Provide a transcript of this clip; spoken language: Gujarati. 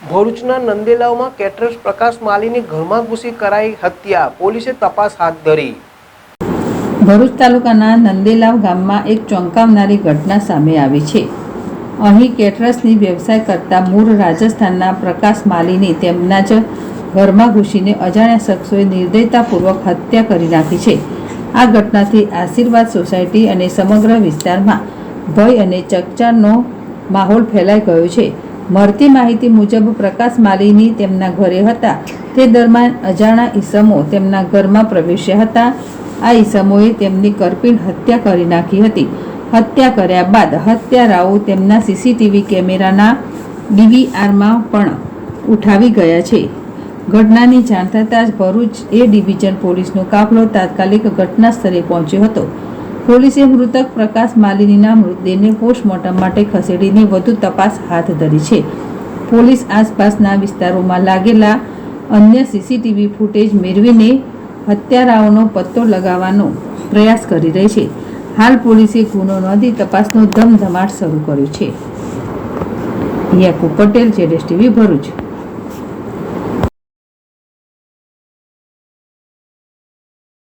ભરૂચના નંદેલાવમાં કેટરર્સ પ્રકાશ માલીની ઘરમાં ઘૂસી કરાઈ હત્યા, પોલીસે તપાસ હાથ ધરી। ભરૂચ તાલુકાના નંદેલાવ ગામમાં એક ચોંકાવનારી ઘટના સામે આવી છે। અહીં કેટરર્સની વ્યવસાય કરતા મૂળ રાજસ્થાનના પ્રકાશ માલીની તેમના જ ઘરમાં ઘૂસીને અજાણ્યા શખ્સોએ નિર્દયતાપૂર્વક હત્યા કરી નાખી છે। આ ઘટનાથી આશીર્વાદ સોસાયટી અને સમગ્ર વિસ્તારમાં ભય અને ચકચારનો માહોલ ફેલાઈ ગયો છે। મળતી માહિતી મુજબ પ્રકાશ માલીની તેમના ઘરે હતા તે દરમિયાન અજાણ્યા ઈસમો તેમના ઘરમાં પ્રવેશ્યા હતા। આ ઈસમોએ તેમની કરપીણ હત્યા કરી નાખી હતી। હત્યા કર્યા બાદ હત્યારાઓ તેમના સીસીટીવી કેમેરાના ડીવીઆરમાં પણ ઉઠાવી ગયા છે। ઘટનાની જાણ થતાં જ ભરૂચ એ ડિવિઝન પોલીસનો કાફલો તાત્કાલિક ઘટના સ્થળે પહોંચ્યો હતો। પોલીસે મૃતક પ્રકાશ માલીનીના મૃતદેહને પોસ્ટમોર્ટમ માટે ખસેડીને વધુ તપાસ હાથ ધરી છે। પોલીસ આસપાસના વિસ્તારોમાં લાગેલા અન્ય સીસીટીવી ફૂટેજ મેળવીને હત્યારાઓનો પત્તો લગાવવાનો પ્રયાસ કરી રહી છે। હાલ પોલીસે ગુનો નોંધી તપાસનો ધમધમાટ શરૂ કર્યો છે। યાકુબ પટેલ, જેડેશ ટીવી, ભરૂચ।